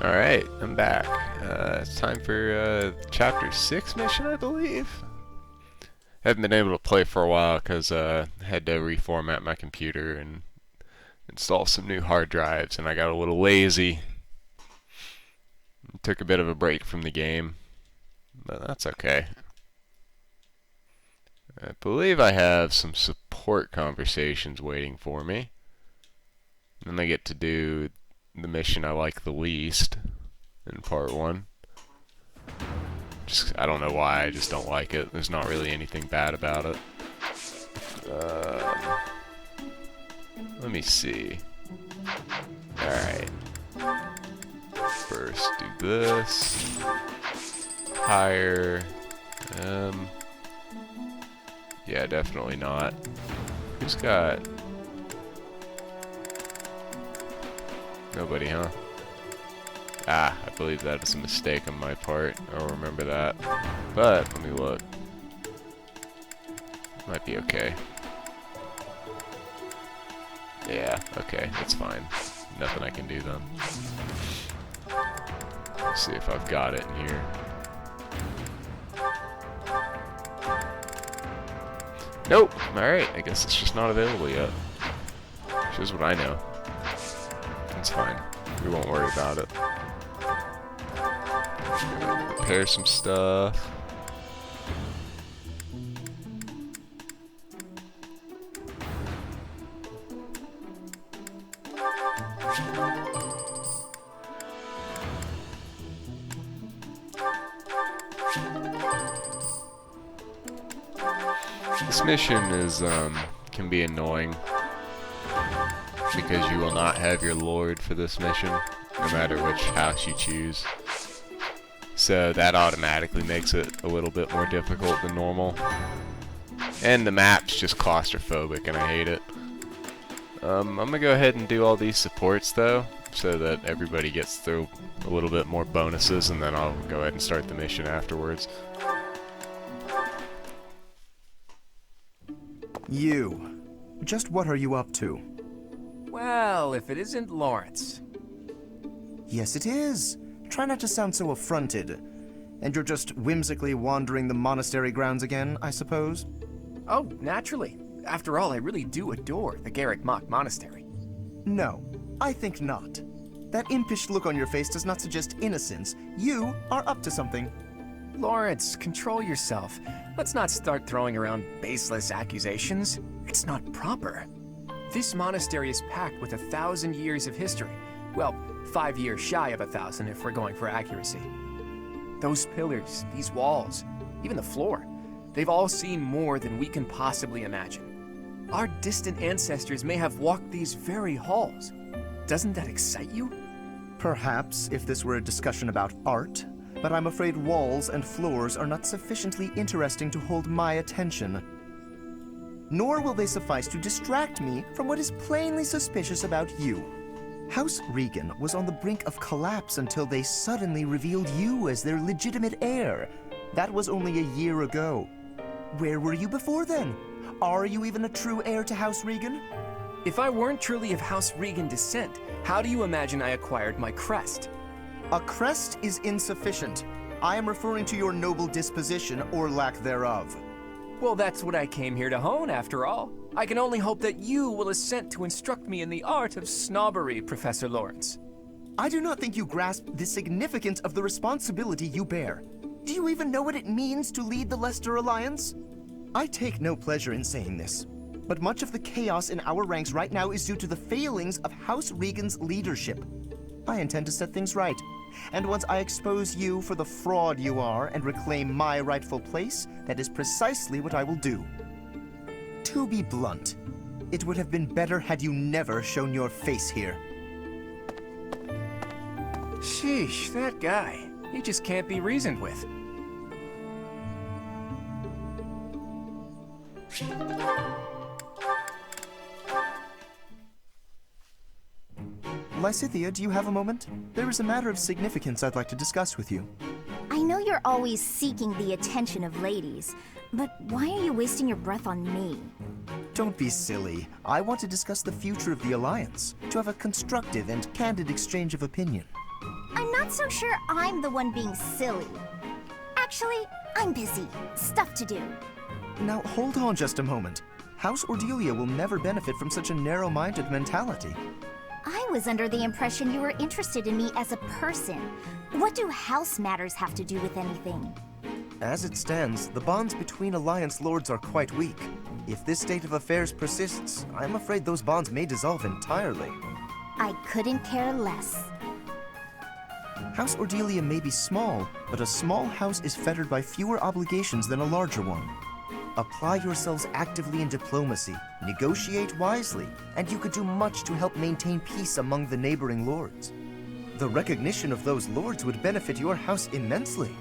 Alright, I'm back. It's time for Chapter 6 mission, I believe. Haven't been able to play for a while because I had to reformat my computer and install some new hard drives, and I got a little lazy. Took a bit of a break from the game, but that's okay. I believe I have some support conversations waiting for me. Then I get to do the mission I like the least in part 1. I don't know why, I just don't like it. There's not really anything bad about it. Let me see. Alright. First do this. Hire. Yeah, definitely not. Who's got... Nobody, huh? Ah, I believe that is a mistake on my part. I'll remember that. But, let me look. Might be okay. Yeah, okay, that's fine. Nothing I can do then. Let's see if I've got it in here. Nope! Alright, I guess it's just not available yet. Here's what I know. It's fine. We won't worry about it. Repair some stuff. This mission is, can be annoying because you will not have your lord for this mission, no matter which house you choose. So that automatically makes it a little bit more difficult than normal. And the map's just claustrophobic and I hate it. I'm gonna go ahead and do all these supports though, so that everybody gets through a little bit more bonuses, and then I'll go ahead and start the mission afterwards. You. Just what are you up to? Well, if it isn't Lawrence. Yes, it is. Try not to sound so affronted. And you're just whimsically wandering the monastery grounds again, I suppose? Oh, naturally. After all, I really do adore the Garrick Mock Monastery. No, I think not. That impish look on your face does not suggest innocence. You are up to something. Lawrence, control yourself. Let's not start throwing around baseless accusations. It's not proper. This monastery is packed with 1,000 years of history. Well, 5 years shy of 1,000 if we're going for accuracy. Those pillars, these walls, even the floor, they've all seen more than we can possibly imagine. Our distant ancestors may have walked these very halls. Doesn't that excite you? Perhaps if this were a discussion about art, but I'm afraid walls and floors are not sufficiently interesting to hold my attention. Nor will they suffice to distract me from what is plainly suspicious about you. House Regan was on the brink of collapse until they suddenly revealed you as their legitimate heir. That was only a year ago. Where were you before then? Are you even a true heir to House Regan? If I weren't truly of House Regan descent, how do you imagine I acquired my crest? A crest is insufficient. I am referring to your noble disposition or lack thereof. Well, that's what I came here to hone, after all. I can only hope that you will assent to instruct me in the art of snobbery, Professor Lawrence. I do not think you grasp the significance of the responsibility you bear. Do you even know what it means to lead the Leicester Alliance? I take no pleasure in saying this, but much of the chaos in our ranks right now is due to the failings of House Regan's leadership. I intend to set things right. And once I expose you for the fraud you are and reclaim my rightful place, that is precisely what I will do. To be blunt, it would have been better had you never shown your face here. Sheesh, that guy. He just can't be reasoned with. Lysithea, do you have a moment? There is a matter of significance I'd like to discuss with you. I know you're always seeking the attention of ladies, but why are you wasting your breath on me? Don't be silly. I want to discuss the future of the Alliance, to have a constructive and candid exchange of opinion. I'm not so sure I'm the one being silly. Actually, I'm busy. Stuff to do. Now, hold on just a moment. House Cordelia will never benefit from such a narrow-minded mentality. I was under the impression you were interested in me as a person. What do house matters have to do with anything? As it stands, the bonds between Alliance lords are quite weak. If this state of affairs persists, I'm afraid those bonds may dissolve entirely. I couldn't care less. House Cordelia may be small, but a small house is fettered by fewer obligations than a larger one. Apply yourselves actively in diplomacy, negotiate wisely, and you could do much to help maintain peace among the neighboring lords. The recognition of those lords would benefit your house immensely.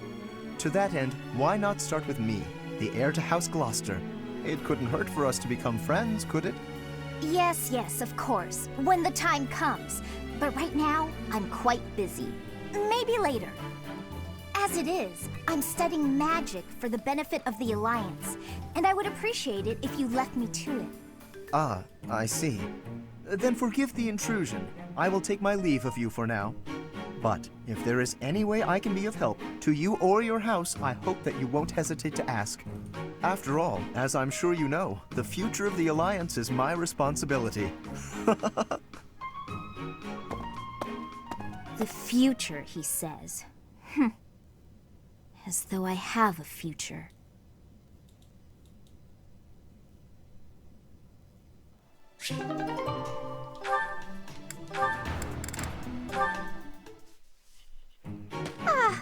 To that end, why not start with me, the heir to House Gloucester? It couldn't hurt for us to become friends, could it? Yes, of course, when the time comes. But right now, I'm quite busy. Maybe later. As it is, I'm studying magic for the benefit of the Alliance, and I would appreciate it if you left me to it. Ah, I see. Then forgive the intrusion. I will take my leave of you for now. But if there is any way I can be of help to you or your house, I hope that you won't hesitate to ask. After all, as I'm sure you know, the future of the Alliance is my responsibility. The future, he says. As though I have a future.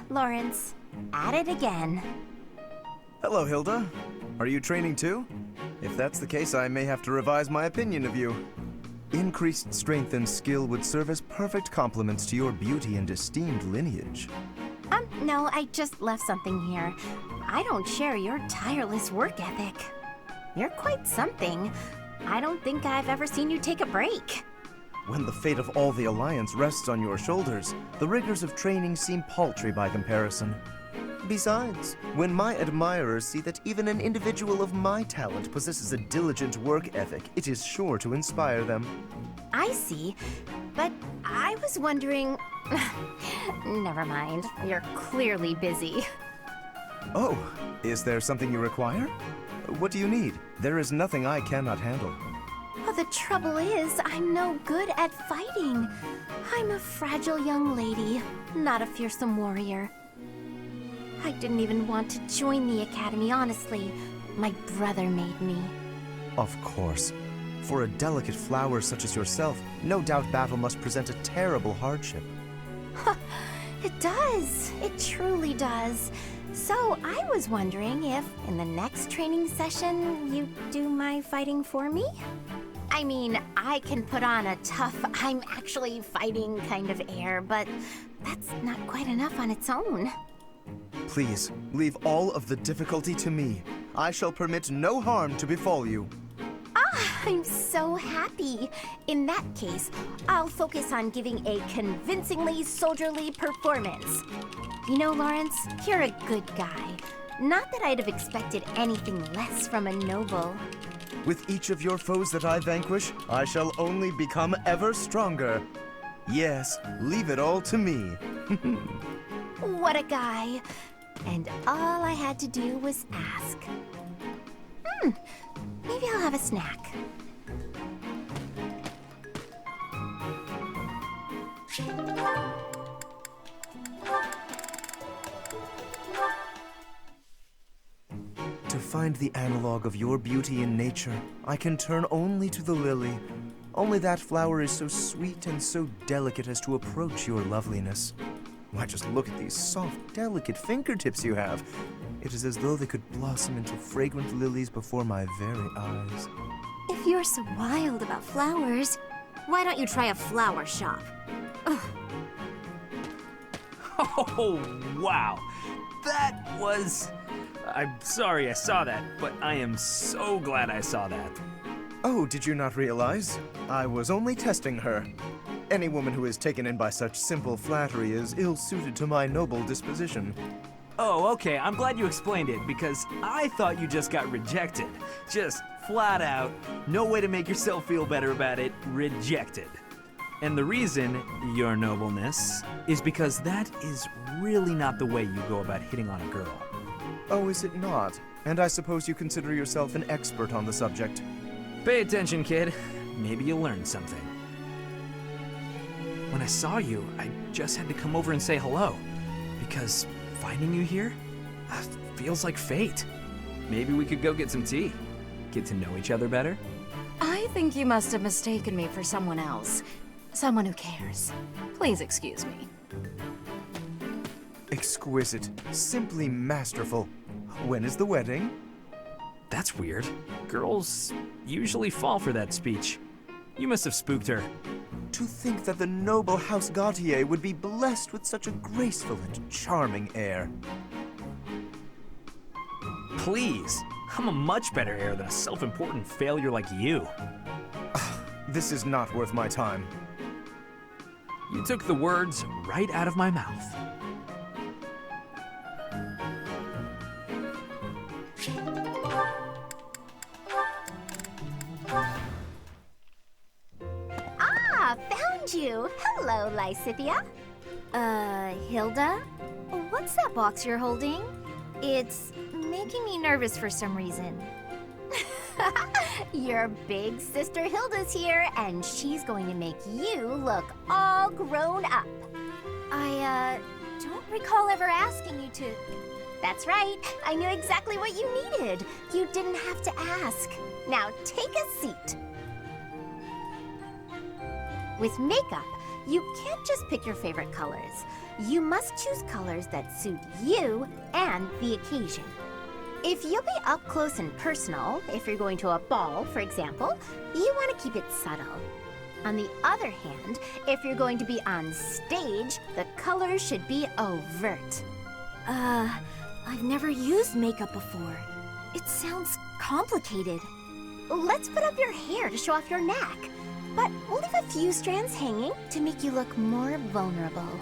Lawrence. At it again. Hello, Hilda. Are you training too? If that's the case, I may have to revise my opinion of you. Increased strength and skill would serve as perfect complements to your beauty and esteemed lineage. No, I just left something here. I don't share your tireless work ethic. You're quite something. I don't think I've ever seen you take a break. When the fate of all the Alliance rests on your shoulders, the rigors of training seem paltry by comparison. Besides, when my admirers see that even an individual of my talent possesses a diligent work ethic, it is sure to inspire them. I see, but I was wondering... Never mind, you're clearly busy. Oh, is there something you require? What do you need? There is nothing I cannot handle. Well, the trouble is, I'm no good at fighting. I'm a fragile young lady, not a fearsome warrior. I didn't even want to join the academy, honestly. My brother made me. Of course. For a delicate flower such as yourself, no doubt battle must present a terrible hardship. It does. It truly does. So I was wondering if, in the next training session, you'd do my fighting for me? I mean, I can put on a tough, I'm actually fighting kind of air, but that's not quite enough on its own. Please, leave all of the difficulty to me. I shall permit no harm to befall you. I'm so happy. In that case, I'll focus on giving a convincingly soldierly performance. You know, Lawrence, you're a good guy. Not that I'd have expected anything less from a noble. With each of your foes that I vanquish, I shall only become ever stronger. Yes, leave it all to me. What a guy. And all I had to do was ask. Maybe I'll have a snack. To find the analog of your beauty in nature, I can turn only to the lily. Only that flower is so sweet and so delicate as to approach your loveliness. Why, just look at these soft, delicate fingertips you have. It is as though they could blossom into fragrant lilies before my very eyes. If you're so wild about flowers, why don't you try a flower shop? Ugh. Oh, wow. That was... I'm sorry I saw that, but I am so glad I saw that. Oh, did you not realize? I was only testing her. Any woman who is taken in by such simple flattery is ill-suited to my noble disposition. Oh, okay, I'm glad you explained it, because I thought you just got rejected. Just flat out, no way to make yourself feel better about it, rejected. And the reason, your nobleness, is because that is really not the way you go about hitting on a girl. Oh, is it not? And I suppose you consider yourself an expert on the subject. Pay attention, kid. Maybe you'll learn something. When I saw you, I just had to come over and say hello. Because finding you here feels like fate. Maybe we could go get some tea. Get to know each other better. I think you must have mistaken me for someone else. Someone who cares. Please excuse me. Exquisite. Simply masterful. When is the wedding? That's weird. Girls usually fall for that speech. You must have spooked her. To think that the noble House Gautier would be blessed with such a graceful and charming heir. Please. I'm a much better heir than a self-important failure like you. This is not worth my time. You took the words right out of my mouth. Ah, found you. Hello, Lysithia. Hilda? What's that box you're holding? It's making me nervous for some reason. Your big sister Hilda's here, and she's going to make you look all grown up. I don't recall ever asking you to... That's right, I knew exactly what you needed. You didn't have to ask. Now take a seat. With makeup, you can't just pick your favorite colors. You must choose colors that suit you and the occasion. If you'll be up close and personal, if you're going to a ball, for example, you want to keep it subtle. On the other hand, if you're going to be on stage, the colors should be overt. I've never used makeup before. It sounds complicated. Let's put up your hair to show off your neck. But we'll leave a few strands hanging to make you look more vulnerable.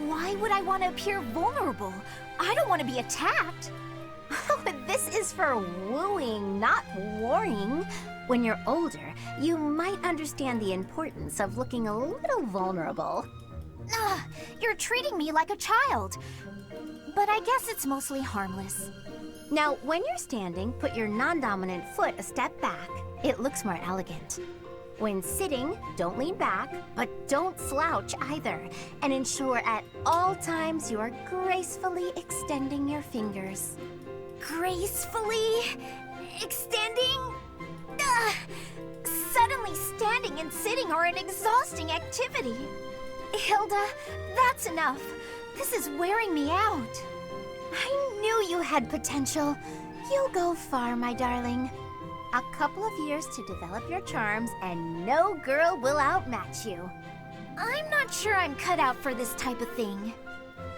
Why would I want to appear vulnerable? I don't want to be attacked. This is for wooing, not warring. When you're older, you might understand the importance of looking a little vulnerable. You're treating me like a child. But I guess it's mostly harmless. Now, when you're standing, put your non-dominant foot a step back. It looks more elegant. When sitting, don't lean back, but don't slouch either. And ensure at all times you are gracefully extending your fingers. Gracefully extending? Suddenly standing and sitting are an exhausting activity. Hilda, that's enough. This is wearing me out. I knew you had potential. You'll go far, my darling. A couple of years to develop your charms, and no girl will outmatch you. I'm not sure I'm cut out for this type of thing.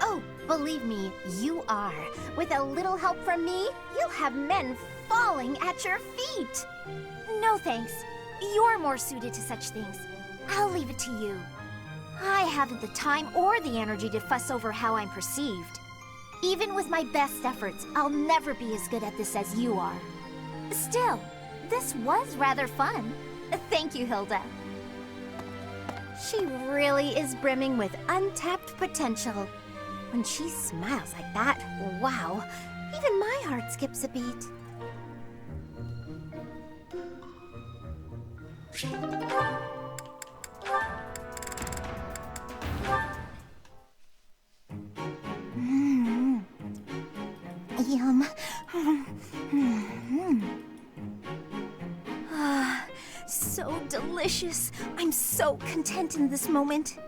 Oh, believe me, you are. With a little help from me, you'll have men falling at your feet. No thanks. You're more suited to such things. I'll leave it to you. I haven't the time or the energy to fuss over how I'm perceived. Even with my best efforts, I'll never be as good at this as you are. Still, this was rather fun. Thank you, Hilda. She really is brimming with untapped potential. When she smiles like that, wow, even my heart skips a beat. Yum. Ah, so delicious. I'm so content in this moment.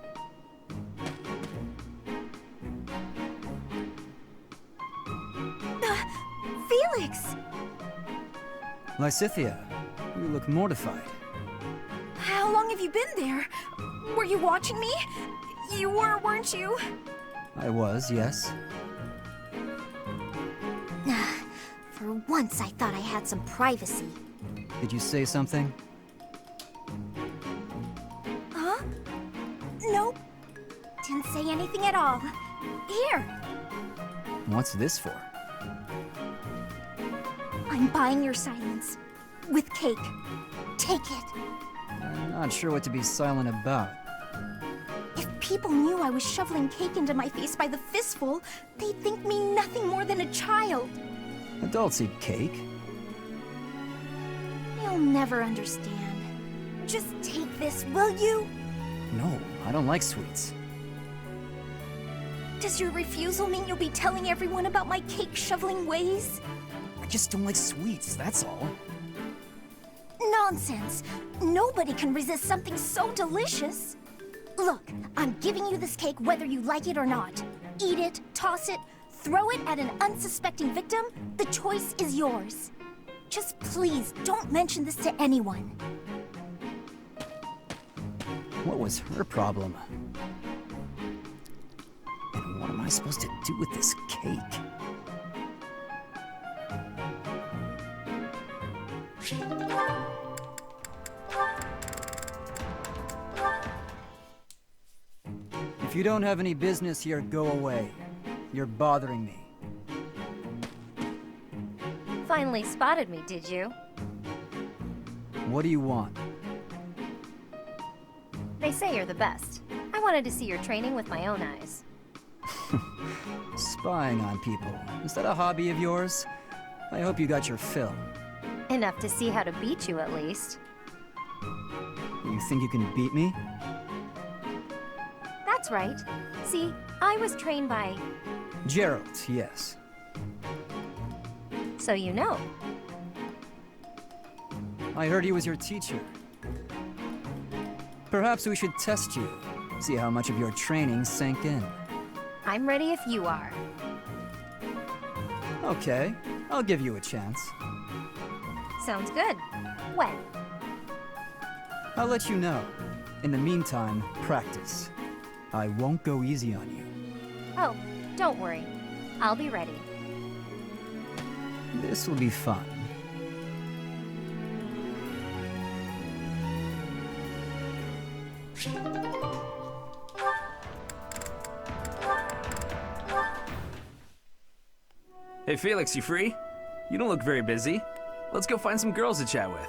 Felix! Lysithia, you look mortified. How long have you been there? Were you watching me? You were, weren't you? I was, yes. For once, I thought I had some privacy. Did you say something? Huh? Nope. Didn't say anything at all. Here, What's this for? I'm buying your silence. With cake. Take it. I'm not sure what to be silent about. people knew I was shoveling cake into my face by the fistful, they'd think me nothing more than a child. Adults eat cake. You'll never understand. Just take this, will you? No, I don't like sweets. Does your refusal mean you'll be telling everyone about my cake shoveling ways? I just don't like sweets, that's all. Nonsense! Nobody can resist something so delicious. Look, I'm giving you this cake whether you like it or not. Eat it, toss it, throw it at an unsuspecting victim. The choice is yours. Just please don't mention this to anyone. What was her problem? And what am I supposed to do with this cake? If you don't have any business here, go away. You're bothering me. Finally spotted me, did you? What do you want? They say you're the best. I wanted to see your training with my own eyes. Spying on people. Is that a hobby of yours? I hope you got your fill. Enough to see how to beat you, at least. You think you can beat me? That's right. See, I was trained by... Gerald, yes. So you know. I heard he was your teacher. Perhaps we should test you. See how much of your training sank in. I'm ready if you are. Okay, I'll give you a chance. Sounds good. When? I'll let you know. In the meantime, practice. I won't go easy on you. Oh, don't worry. I'll be ready. This will be fun. Hey Felix, you free? You don't look very busy. Let's go find some girls to chat with.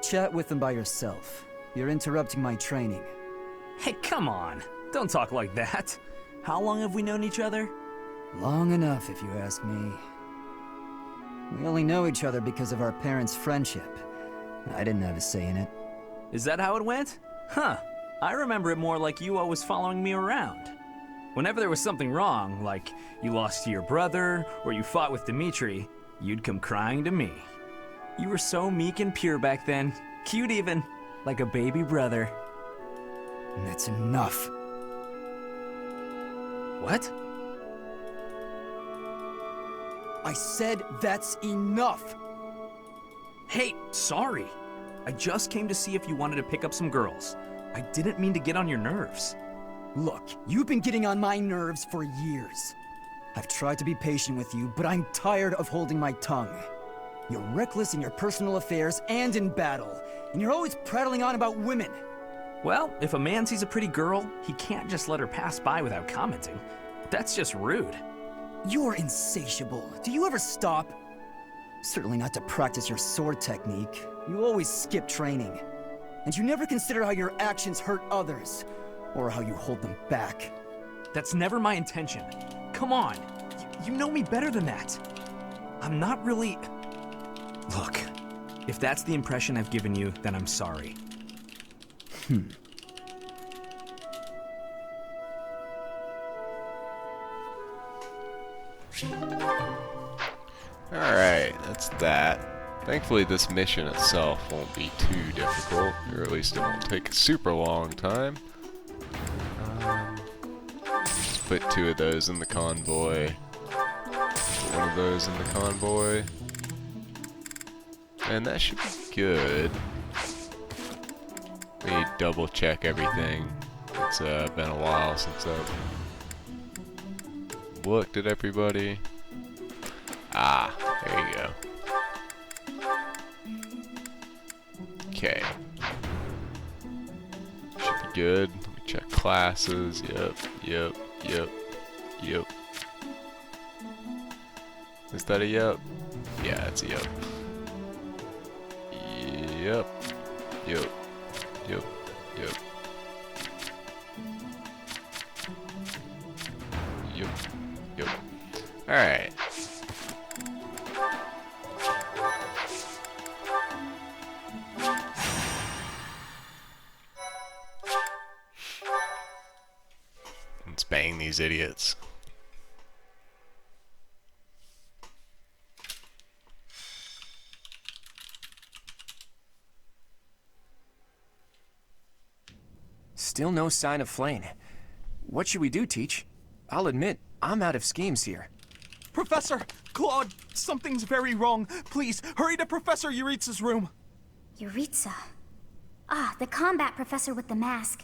Chat with them by yourself. You're interrupting my training. Hey, come on. Don't talk like that. How long have we known each other? Long enough, if you ask me. We only know each other because of our parents' friendship. I didn't have a say in it. Is that how it went? Huh. I remember it more like you always following me around. Whenever there was something wrong, like you lost to your brother or you fought with Dimitri, you'd come crying to me. You were so meek and pure back then. Cute even. Like a baby brother. That's enough. What? I said that's enough! Hey, sorry. I just came to see if you wanted to pick up some girls. I didn't mean to get on your nerves. Look, you've been getting on my nerves for years. I've tried to be patient with you, but I'm tired of holding my tongue. You're reckless in your personal affairs and in battle, and you're always prattling on about women. Well, if a man sees a pretty girl, he can't just let her pass by without commenting. That's just rude. You're insatiable. Do you ever stop? Certainly not to practice your sword technique. You always skip training. And you never consider how your actions hurt others, or how you hold them back. That's never my intention. Come on, you know me better than that. I'm not really... Look, if that's the impression I've given you, then I'm sorry. Alright, that's that. Thankfully this mission itself won't be too difficult, or at least it won't take a super long time. Just put 2 of those in the convoy. Put 1 of those in the convoy. And that should be good. We need to double check everything. It's been a while since I've looked at everybody. Ah, there you go. Okay. Should be good. Let me check classes. Yep. Is that a yep? Yeah, it's a yep. Yep. Alright. Let's bang these idiots. Still no sign of Flane. What should we do, Teach? I'll admit, I'm out of schemes here. Professor! Claude, something's very wrong. Please, hurry to Professor Yuritsa's room. Yuritsa. Ah, the combat professor with the mask.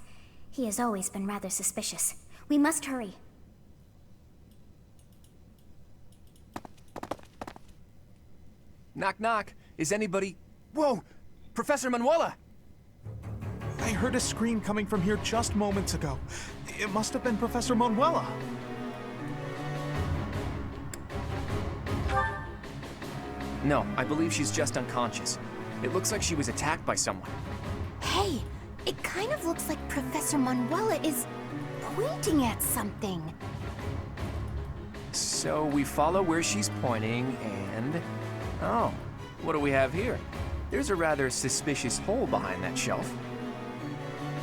He has always been rather suspicious. We must hurry. Knock, knock. Is anybody... Whoa! Professor Manuela! I heard a scream coming from here just moments ago. It must have been Professor Manuela. No, I believe she's just unconscious. It looks like she was attacked by someone. Hey, it kind of looks like Professor Manuela is pointing at something. So we follow where she's pointing and... Oh, what do we have here? There's a rather suspicious hole behind that shelf.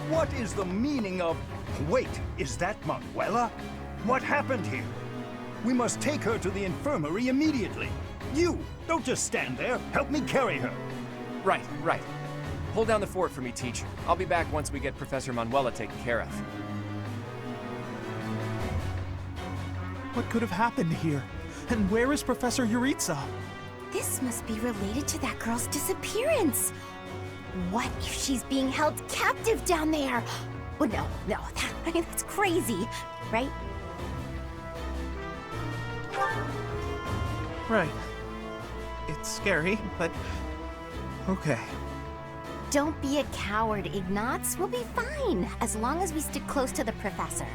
What is the meaning of... Wait, is that Manuela? What happened here? We must take her to the infirmary immediately. You, don't just stand there. Help me carry her. Right, right. Hold down the fort for me, Teach. I'll be back once we get Professor Manuela taken care of. What could have happened here? And where is Professor Yuritsa? This must be related to that girl's disappearance. What if she's being held captive down there? Oh, no, that's crazy, right? Right. It's scary, but... okay. Don't be a coward, Ignatz. We'll be fine, as long as we stick close to the professor.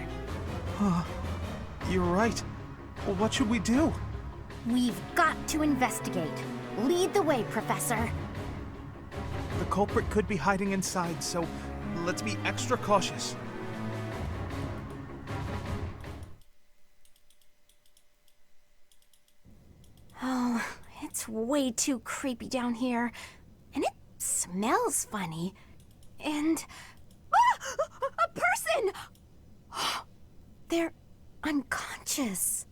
You're right. Well, what should we do? We've got to investigate. Lead the way, Professor. The culprit could be hiding inside, so let's be extra cautious. Oh, it's way too creepy down here. And it smells funny. And... Ah! A person! They're unconscious.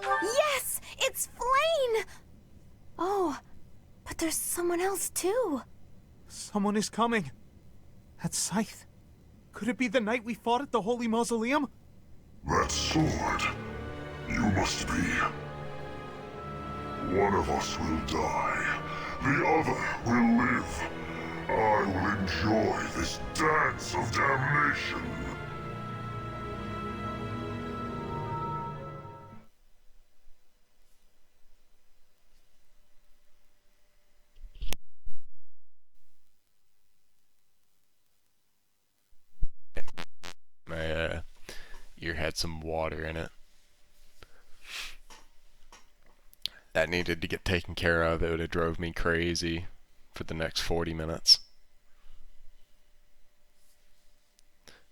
Yes! It's Flane! Oh, but there's someone else too. Someone is coming. That's Scythe. Could it be the night we fought at the Holy Mausoleum? That sword. You must be. One of us will die. The other will live. I will enjoy this dance of damnation. My ear had some water in it. That needed to get taken care of. It would have drove me crazy for the next 40 minutes.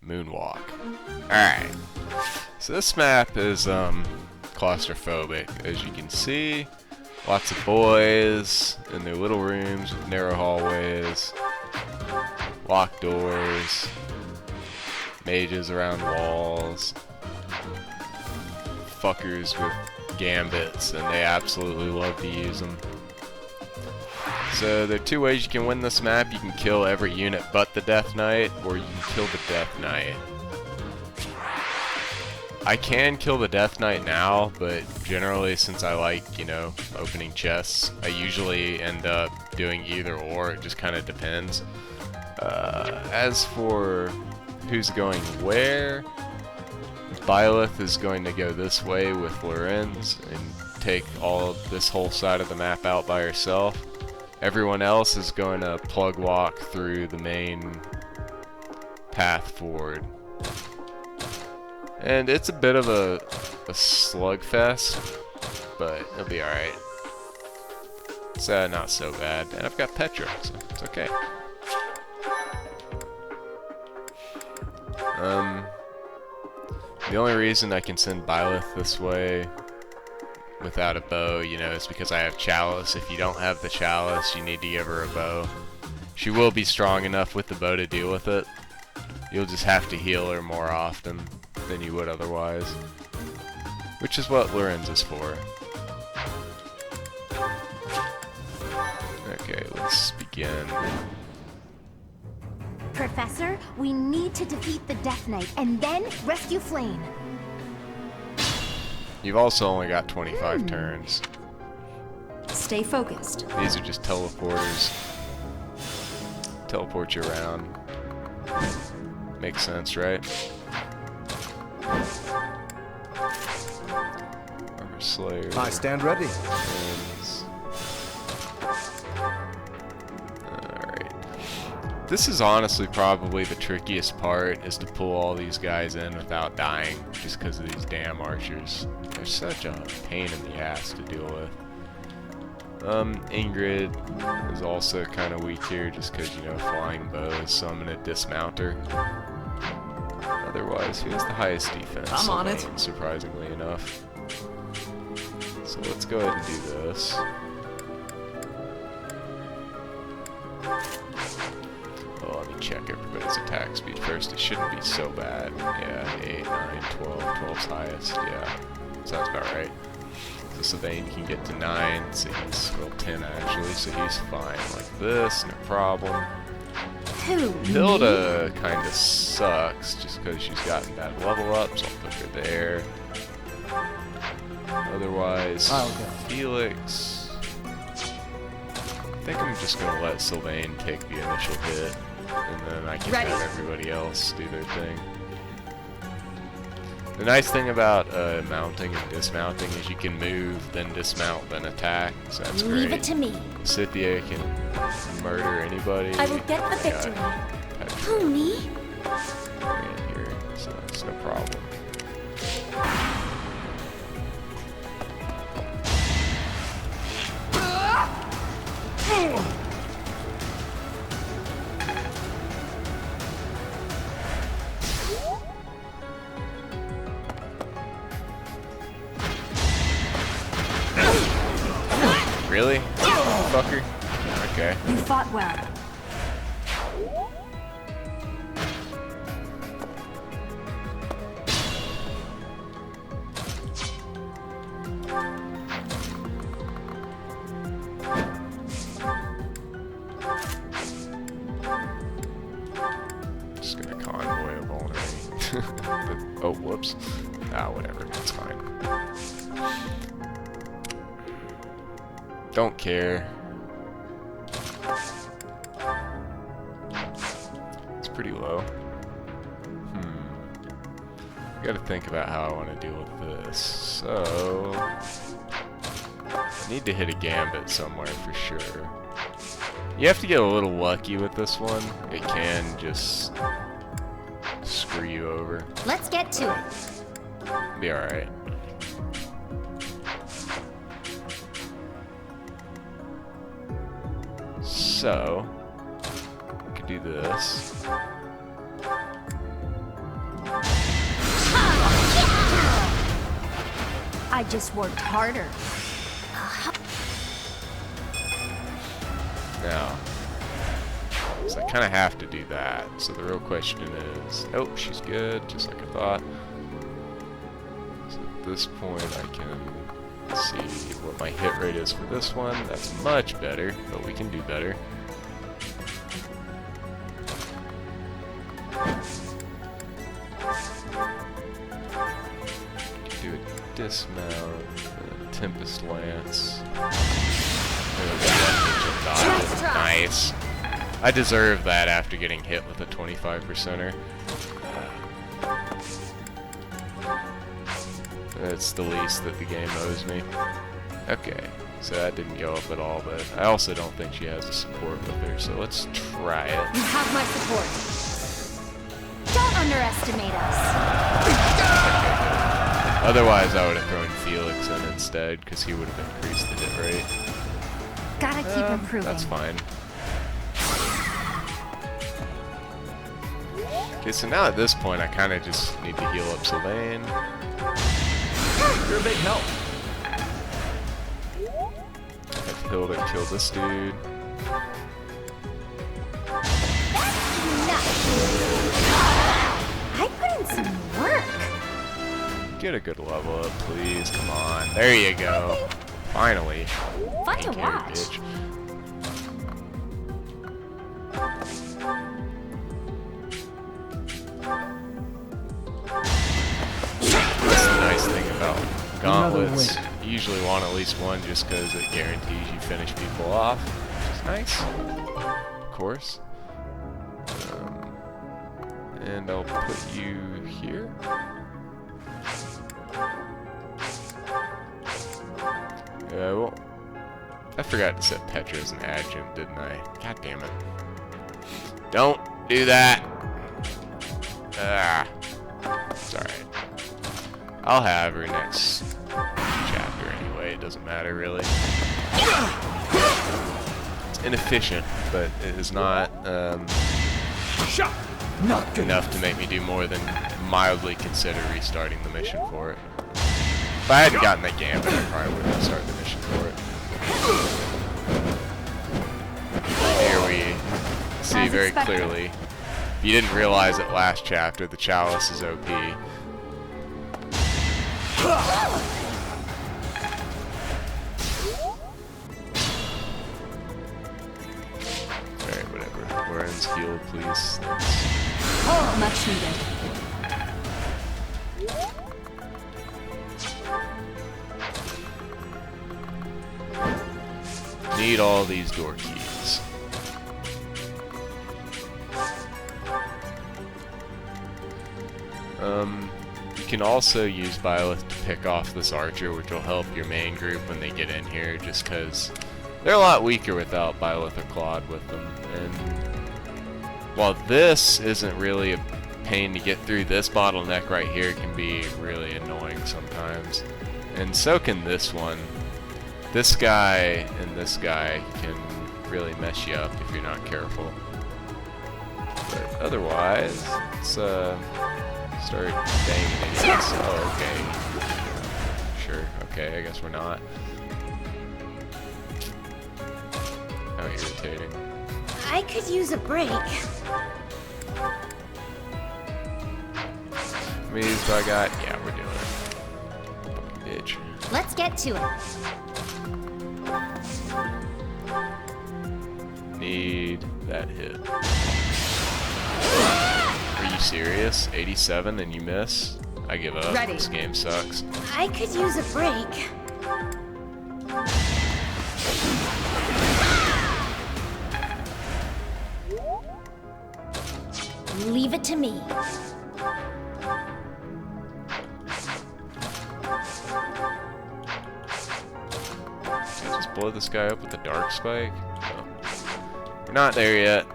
Moonwalk. Alright. So this map is claustrophobic. As you can see, lots of boys in their little rooms with narrow hallways, locked doors, mages around walls, fuckers with gambits, and they absolutely love to use them. So there are two ways you can win this map. You can kill every unit but the Death Knight, or you can kill the Death Knight. I can kill the Death Knight now, but generally, since I like, you know, opening chests, I usually end up doing either or. It just kind of depends. As for who's going where, Byleth is going to go this way with Lorenz and take all of this whole side of the map out by herself. Everyone else is going to plug walk through the main path forward. And it's a bit of a slugfest, but it'll be alright. It's not so bad. And I've got Petra, so it's okay. The only reason I can send Byleth this way without a bow, you know, is because I have chalice. If you don't have the chalice, you need to give her a bow. She will be strong enough with the bow to deal with it. You'll just have to heal her more often than you would otherwise, which is what Lorenz is for. Okay, let's begin. Professor, we need to defeat the Death Knight and then rescue Flame. You've also only got 25 turns. Stay focused. These are just teleporters. Teleport you around. Makes sense, right? Armor Slayer. I stand ready. Alright. This is honestly probably the trickiest part, is to pull all these guys in without dying, just because of these damn archers. They're such a pain in the ass to deal with. Ingrid is also kind of weak here, just because, you know, flying bows, so I'm going to dismount her. Otherwise, who has the highest defense? I'm on it. Surprisingly enough. So let's go ahead and do this. Well, let me check everybody's attack speed first. It shouldn't be so bad. Yeah, 8, 9, 12. 12's highest. Yeah, sounds about right. So Sylvain can get to 9, so he's, well, 10 actually, so he's fine like this, no problem. Hilda kind of sucks, just because she's gotten bad level ups. I'll put her there. Otherwise, Felix. I think I'm just going to let Sylvain take the initial hit, and then I can have everybody else do their thing. The nice thing about mounting and dismounting is you can move, then dismount, then attack, so that's great. Leave it to me. Scythia can murder anybody. I will get the victory. Who, me? Right here, so it's no problem. Really? Fucker? Okay. You fought well. Just gonna convoy a vulnerary. Oh, whoops. Ah, whatever. It's fine. Don't care. It's pretty low. I gotta think about how I want to deal with this. So, I need to hit a gambit somewhere for sure. You have to get a little lucky with this one. It can just screw you over. Let's get to it. Be alright. So, we could do this. I just worked harder. Now, so I kind of have to do that. So the real question is, oh, she's good, just like I thought. So at this point, I can see what my hit rate is for this one. That's much better, but we can do better. Do a dismount, a Tempest Lance. Nice. I deserve that after getting hit with a 25%er. That's the least that the game owes me. Okay, so that didn't go up at all, but I also don't think she has a support with her, so let's try it. You have my support. Don't underestimate us. Otherwise, I would have thrown Felix in instead, because he would have increased the hit rate. Gotta keep improving. That's fine. Okay, so now at this point, I kind of just need to heal up Sylvain. You're a big help. I've healed and killed this dude. I put in some work. Get a good level up, please. Come on. There you go. Finally. Fun to Thank you, watch. bitch. That's the nice thing about gauntlets. You usually want at least one just because it guarantees you finish people off, which is nice. Of course. And I'll put you here. Well, I forgot to set Petra as an adjunct, didn't I? God damn it. Don't do that! Ah. It's alright. I'll have her next chapter anyway, it doesn't matter really. It's inefficient, but it is not, Not good enough to make me do more than mildly consider restarting the mission for it. If I hadn't gotten that gambit, I probably wouldn't start the mission for it. Here we see very clearly. If you didn't realize it last chapter, the chalice is OP. Alright, whatever. Warren's healed, please. Oh, much needed. Need all these door keys. You can also use Byleth to pick off this archer, which will help your main group when they get in here, just because they're a lot weaker without Byleth or Claude with them. And while this isn't really a pain to get through, this bottleneck right here can be really annoying sometimes. And so can this one. This guy and this guy can really mess you up if you're not careful. But otherwise, let's start banging idiots. Oh, okay. Sure, okay, I guess we're not. How irritating. I could use a break. How many of these do I got? Yeah, we're doing it. Fucking bitch. Let's get to it. Need that hit. Are you serious? 87 and you miss? I give up. Ready. This game sucks. I could use a break. Leave it to me. Can I just blow this guy up with the dark spike? No. We're not there yet.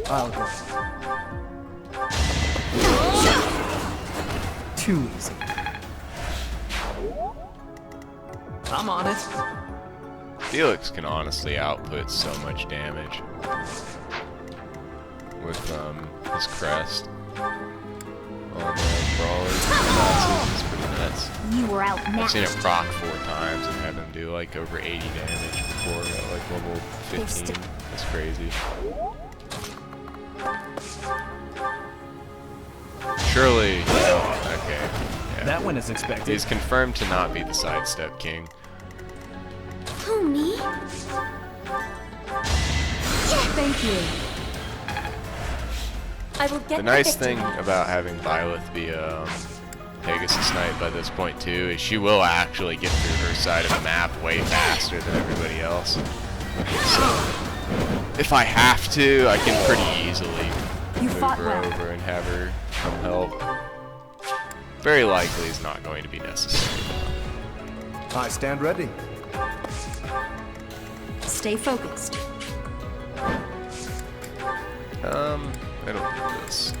I'll go. Too easy. I'm on it. Felix can honestly output so much damage with his crest on the brawlers classes. It's pretty nuts. You were I've seen it outmatched. proc 4 times and had him do like over 80 damage before at like level 15. That's crazy. Surely, okay. Yeah. That one is expected. He's confirmed to not be the sidestep king. Who, me? Thank you. I will get The nice victory. thing about having Byleth be a Pegasus Knight by this point too is she will actually get through her side of the map way faster than everybody else. So, if I have to, I can pretty easily move her over and have her come help. Very likely is not going to be necessary. I stand ready. Stay focused. I don't need this.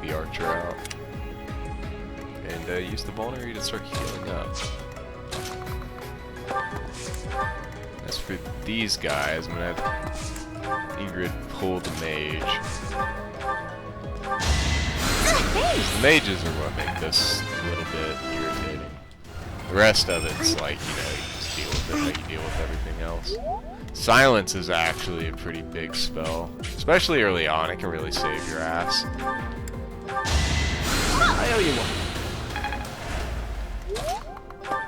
the archer out. And use the vulnerary to start healing up. As for these guys, I'm gonna have Ingrid pull the mage. The mages are what make this a little bit irritating. The rest of it's like, you know, you just deal with it how you deal with everything else. Silence is actually a pretty big spell. Especially early on, it can really save your ass. I owe you one.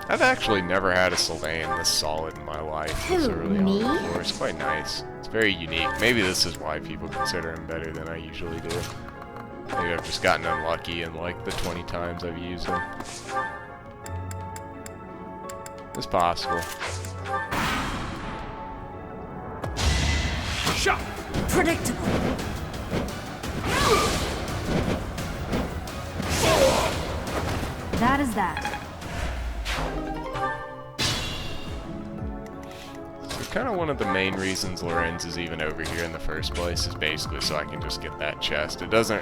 I've actually never had a Serenes this solid in my life this early on before. It's quite nice. It's very unique. Maybe this is why people consider him better than I usually do. Maybe I've just gotten unlucky in like the 20 times I've used him. It's possible. Shot! Predictable. That is that. Kind of one of the main reasons Lorenz is even over here in the first place is basically so I can just get that chest. It doesn't,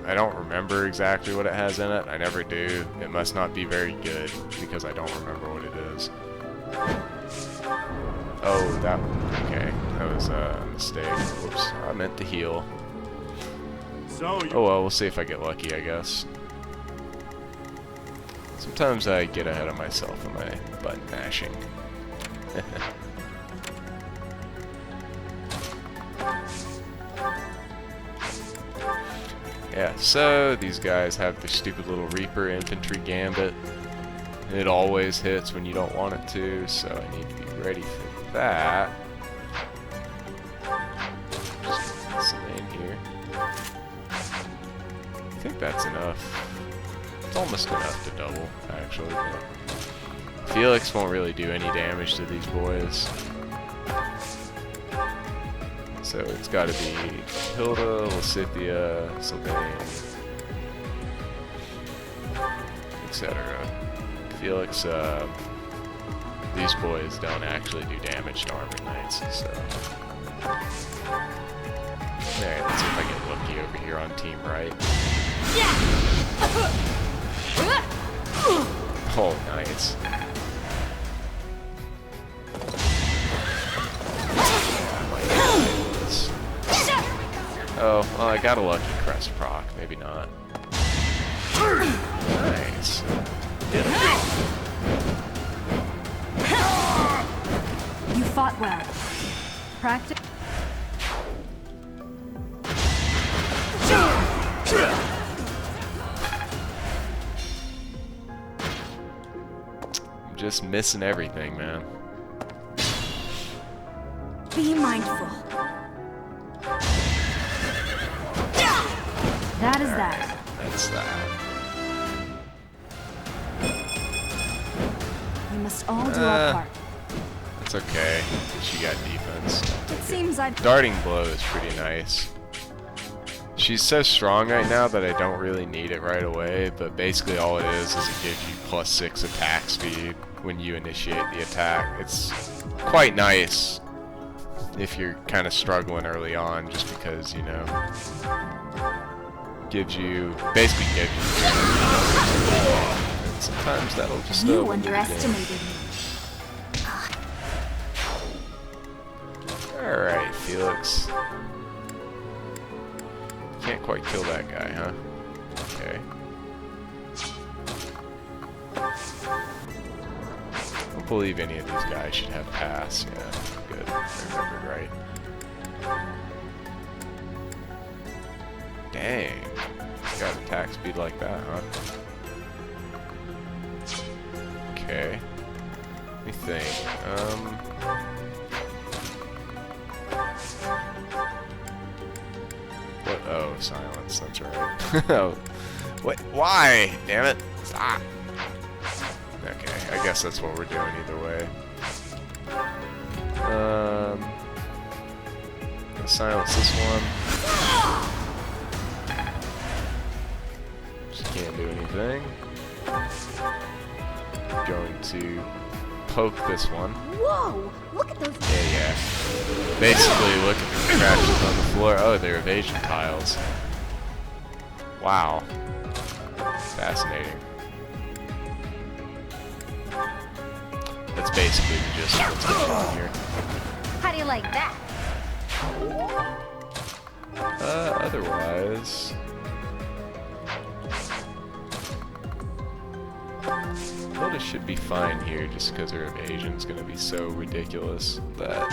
I don't remember exactly what it has in it. I never do. It must not be very good because I don't remember what it is. Oh, that, okay. That was a mistake. Whoops. I meant to heal. So Oh well, we'll see if I get lucky, I guess. Sometimes I get ahead of myself in my button mashing. Yeah, so these guys have the stupid little Reaper infantry gambit. It always hits when you don't want it to, so I need to be ready for that. Just put some in here. I think that's enough. It's almost enough to double, actually. But Felix won't really do any damage to these boys. So it's got to be Hilda, Lysithea, Sylvain, etc. Felix, these boys don't actually do damage to armored knights, so. Alright, let's see if I get lucky over here on team right. Oh, nice. Oh, well, I got a lucky crest proc. Maybe not. Nice. Did it. You fought well. Practice. I'm just missing everything, man. Be mindful. That is that. That's that. We must all do our part. It's okay. She got defense. It seems I. Darting blow is pretty nice. She's so strong right now that I don't really need it right away, but basically all it is it gives you +6 attack speed when you initiate the attack. It's quite nice if you're kind of struggling early on, just because, you know, basically gives you and sometimes that'll just You underestimated me. Alright, Felix. Can't quite kill that guy, huh? Okay. I don't believe any of these guys should have pass. Yeah, good. I remembered right. Dang. He's got attack speed like that, huh? Okay. Let me think. What? Oh, silence. That's right. Oh. Wait, why? Damn it. Stop. Okay, I guess that's what we're doing either way. Let's silence this one. Just can't do anything. Going to poke this one. Whoa! Look at those. Yeah. Basically, look at the crashes on the floor. Oh, they're evasion tiles. Wow. Fascinating. That's basically the gist of what's going on here. How do you like that? Otherwise... Lotus should be fine here just because her evasion's gonna be so ridiculous that...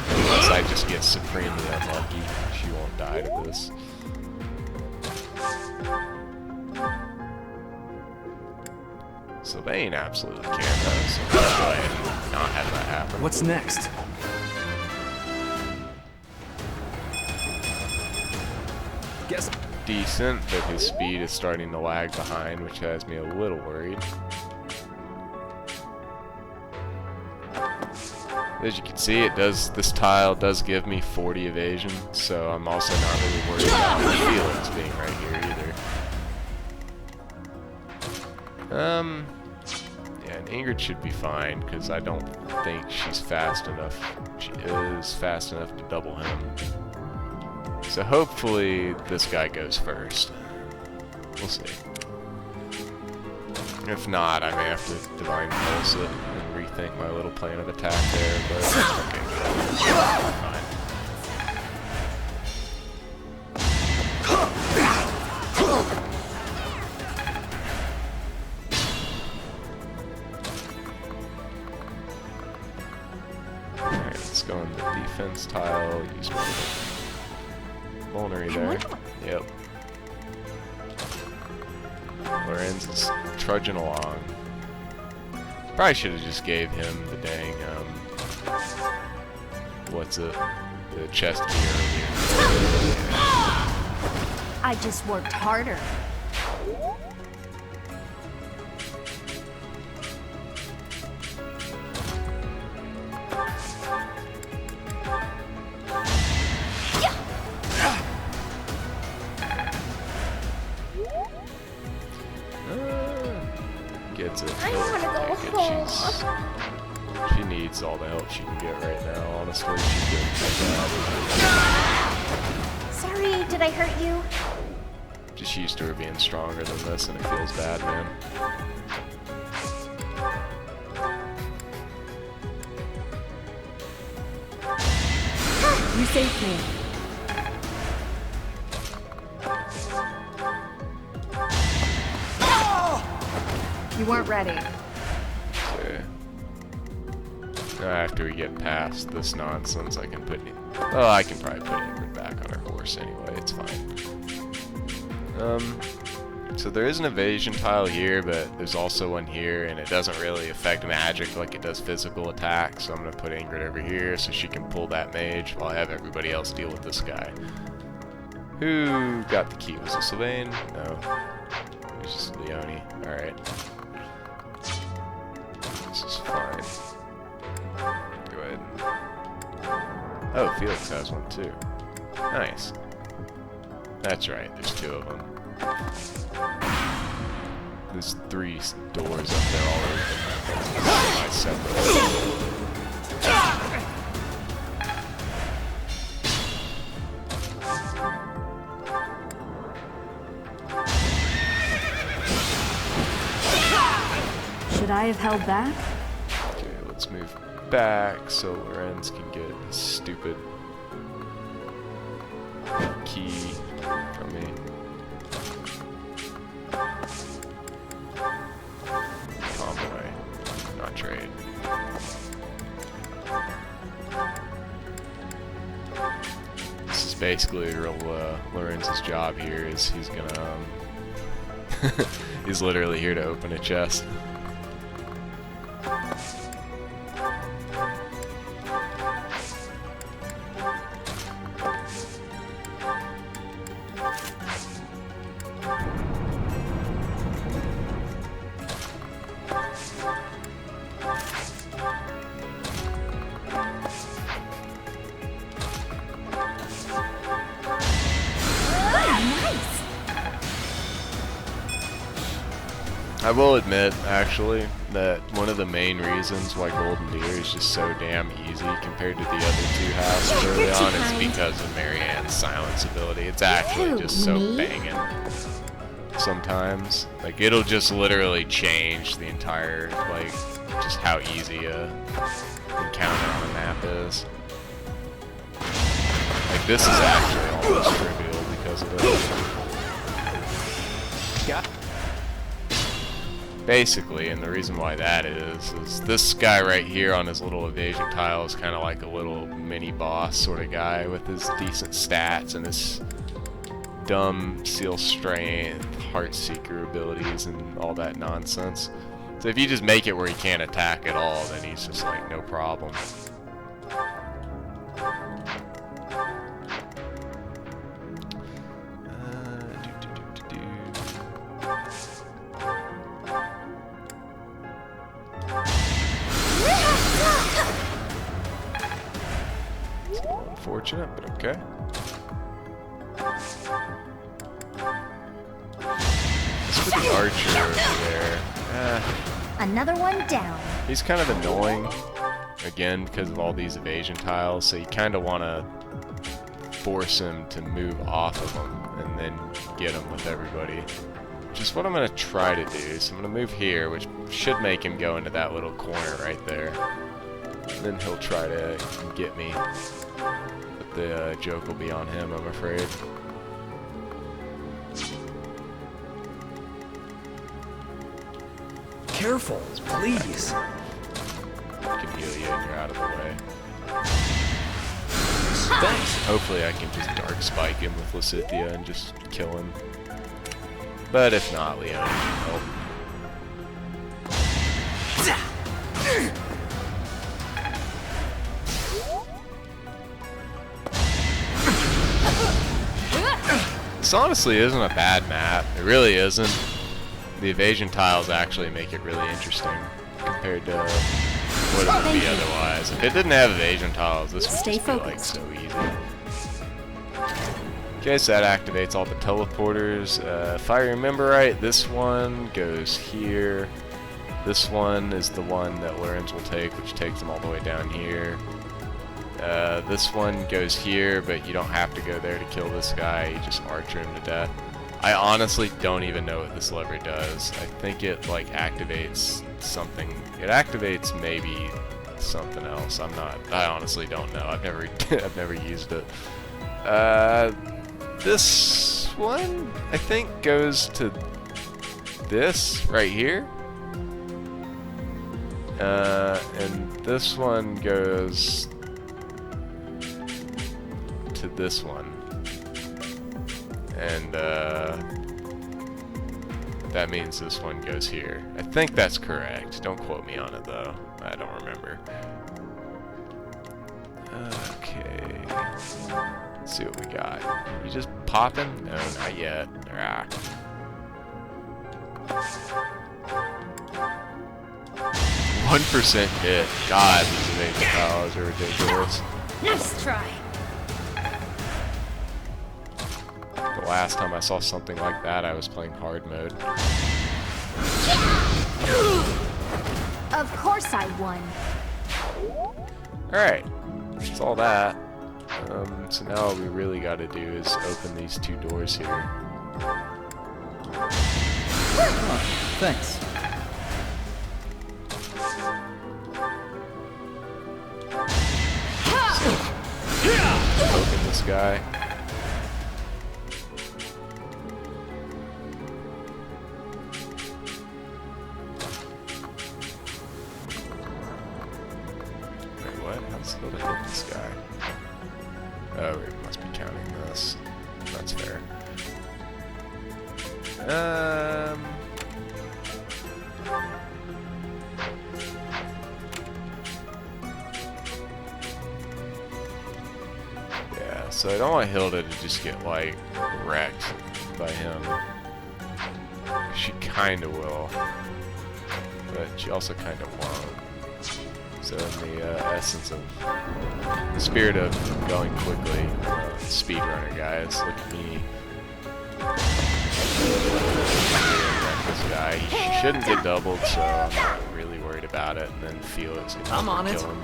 Unless I just get supremely unlucky, she won't die to this. Sylvain absolutely can though, so let's go ahead and not have that happen. What's next? Guess Decent, but his speed is starting to lag behind, which has me a little worried. As you can see, this tile does give me 40 evasion, so I'm also not really worried about Felix being right here either. Yeah, and Ingrid should be fine, because I don't think she's fast enough. She is fast enough to double him. So hopefully this guy goes first. We'll see. If not, I may have to Divine Pulse it and rethink my little plan of attack there, but okay, fine. Alright, let's go on the defense tile, use my vulnerary there. Yep. Lorenz is trudging along. Probably should have just gave him the dang, what's it? The chest key earlier. I just worked harder. Gets it. I wanna go home. She needs all the help she can get right now, honestly. She's doing pretty Sorry, did I hurt you? bad. Just used to her being stronger than this, and it feels bad, man. You saved me. You weren't ready. Okay. Now after we get past this nonsense, I can put... Oh, I can probably put Ingrid back on her horse anyway, it's fine. So there is an evasion tile here, but there's also one here, and it doesn't really affect magic like it does physical attack, so I'm going to put Ingrid over here so she can pull that mage while I have everybody else deal with this guy. Who got the key? Was it Sylvain? No. It was just Leone. Alright. This is fine. Go ahead. Oh, Felix has one too. Nice. That's right, there's two of them. There's 3 doors up there all open. Separate. Should I have held back? Okay, let's move back so Lorenz can get his stupid key from me. Convoy, not trade. This is basically real Lorenz's job here. Is he's gonna he's literally here to open a chest. I I will admit, actually, that one of the main reasons why Golden Deer is just so damn easy compared to the other two houses early on is because of Marianne's silence ability. It's actually just so banging. Sometimes, like, it'll just literally change the entire, like, just how easy a encounter on the map is. Like, this is actually almost trivial because of it. Yeah. Basically, and the reason why that is this guy right here on his little evasion tile is kind of like a little mini boss sort of guy with his decent stats and his dumb seal strength, heart seeker abilities, and all that nonsense. So if you just make it where he can't attack at all, then he's just like no problem. It's a little unfortunate, but okay. Let's put the archer over there. Another one down. He's kind of annoying, again, because of all these evasion tiles, so you kind of want to force him to move off of them and then get him with everybody. Which is what I'm going to try to do. So I'm going to move here, which should make him go into that little corner right there. And then he'll try to get me. But the joke will be on him, I'm afraid. Careful, please. I can heal you and you're out of the way. Thanks. Hopefully I can just Dark Spike him with Lysithea and just kill him. But if not, Leon can help. This honestly isn't a bad map. It really isn't. The evasion tiles actually make it really interesting compared to what it would be otherwise. If it didn't have evasion tiles, this would just be like so easy. Okay, so that activates all the teleporters. If I remember right, this one goes here. This one is the one that Lorenz will take, which takes them all the way down here. This one goes here, but you don't have to go there to kill this guy. You just archer him to death. I honestly don't even know what this lever does. I think it like activates something. It activates maybe something else. I honestly don't know. I've never used it. This one I think goes to this right here. And this one goes to this one. And that means this one goes here. I think that's correct. Don't quote me on it though. I don't remember. Okay. Let's see what we got. You just popping? No, not yet. Ah. 1% hit. God, these evasion tiles are ridiculous. Nice try. The last time I saw something like that, I was playing hard mode. Of course I won. Alright, that's all that. So now all we really gotta do is open these two doors here. Oh, thanks. Open this guy. Still to hit this guy. Oh, we must be counting this. That's fair. Yeah, so I don't want Hilda to just get, like, wrecked by him. She kinda will. But she also kinda won't. So in the essence of the spirit of going quickly, speedrunner guys, look at me. This guy. He shouldn't get doubled, so I'm not really worried about it. And then Felix can I'm on kill him.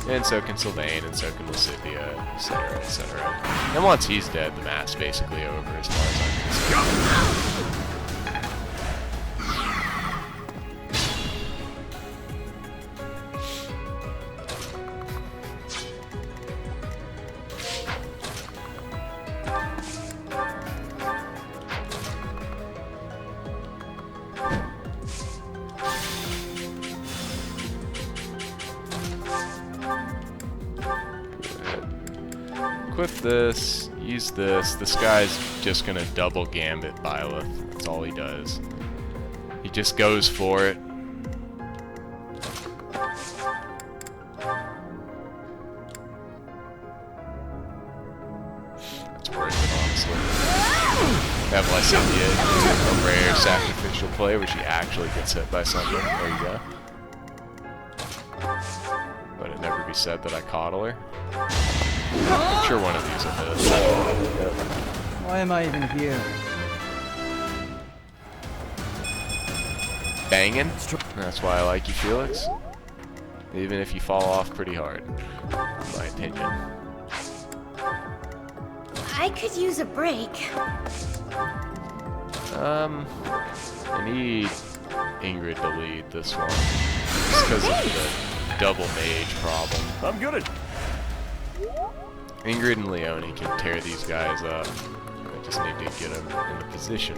And so can Sylvain, and so can Lysithea, etc., etc. And once he's dead, the map's basically over as far as I'm concerned. Equip this, use this. This guy's just gonna double gambit Byleth. That's all he does. He just goes for it. That's worth it, honestly. Have Lysithea do a rare sacrificial play where she actually gets hit by something. There you go. Let it never be said that I coddle her. I'm sure one of these will hit. Yep. Why am I even here? Banging. That's why I like you, Felix. Even if you fall off pretty hard, in my opinion. I could use a break. I need Ingrid to lead this one. Just because of the double mage problem. I'm good at... Ingrid and Leone can tear these guys up. I just need to get them in a position.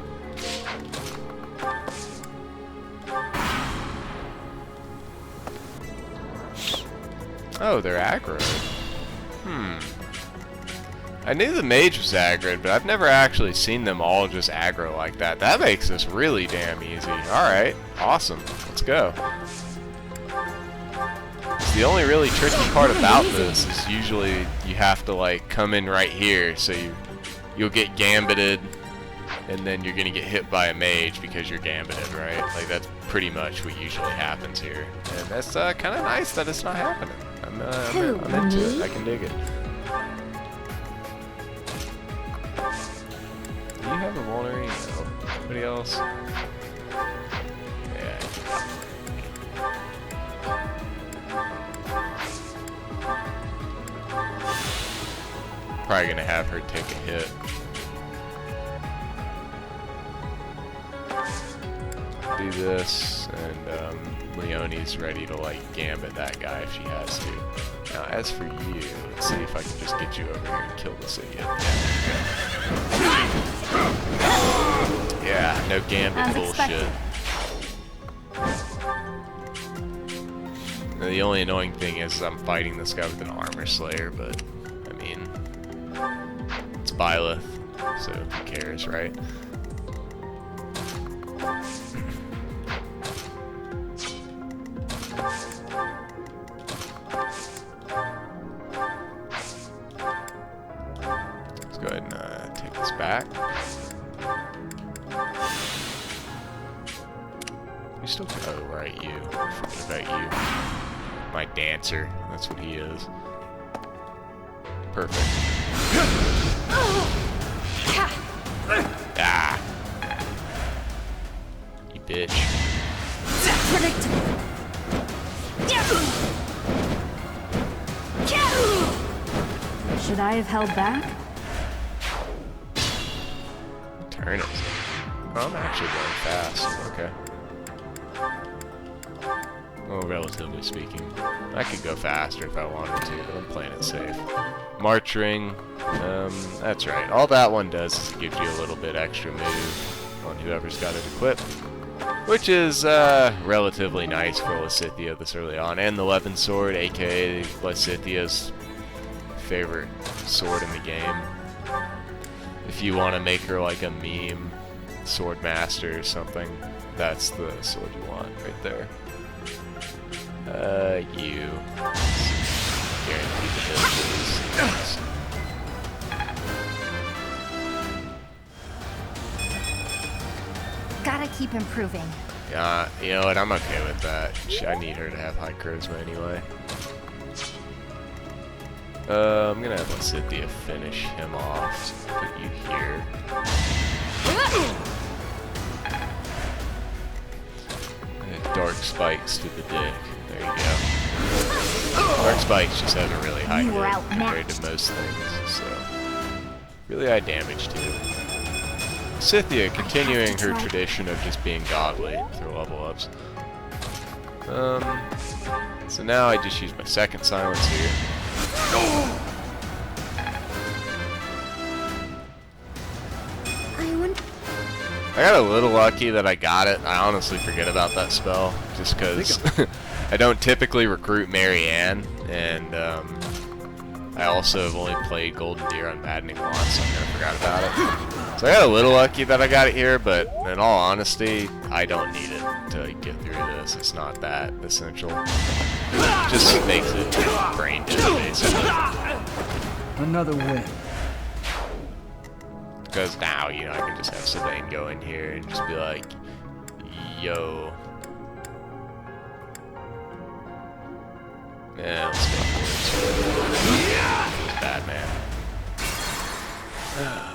Oh, they're aggro. I knew the mage was aggroed, but I've never actually seen them all just aggro like that. That makes this really damn easy. Alright, awesome. Let's go. The only really tricky part about this is usually you have to like come in right here, so you'll get gambited, and then you're gonna get hit by a mage because you're gambited, right? Like that's pretty much what usually happens here, and that's kind of nice that it's not happening. I'm into it. I can dig it. Do you have a vulnerary? No. Anybody else? Yeah. Probably gonna have her take a hit. Do this, and Leonie's ready to like gambit that guy if she has to. Now, as for you, let's see if I can just get you over here and kill this idiot. Yeah, no gambit bullshit. Now, the only annoying thing is I'm fighting this guy with an armor slayer, but I mean, it's Byleth, so who cares, right? Let's go ahead and take this back. You still can, oh right, you. I forgot about you. My dancer, that's what he is. Perfect. Ah. You bitch. Should I have held back? Turn it. Oh, I'm actually going fast. Okay. Well, relatively speaking. I could go faster if I wanted to, but I'm playing it safe. March ring. That's right. All that one does is it gives you a little bit extra move on whoever's got it equipped. Which is relatively nice for Lysithea this early on. And the Levin Sword, aka Lysithea's favorite sword in the game. If you want to make her like a meme sword master or something, that's the sword you want right there. You. Guaranteed to hit, please. Gotta keep improving. Yeah, you know what? I'm okay with that. I need her to have high charisma anyway. I'm gonna have Lysithea finish him off. So put you here. dark spikes to the dick. There you go. Dark spikes just have a really high You were hit outmatched. compared to most things, so really high damage too. Scythia continuing her tradition of just being godly through level ups. So now I just use my second silence here. I got a little lucky that I got it. I honestly forget about that spell, just because I don't typically recruit Marianne, and I also have only played Golden Deer on Maddening once, so I kind of forgot about it. So I got a little lucky that I got it here, but in all honesty, I don't need it to get through this. It's not that essential. It just makes it brain dead, basically. Another win. Because now, you know, I can just have Sylvain go in here and just be like, yo. Yeah, let's go for it. Feels bad, man.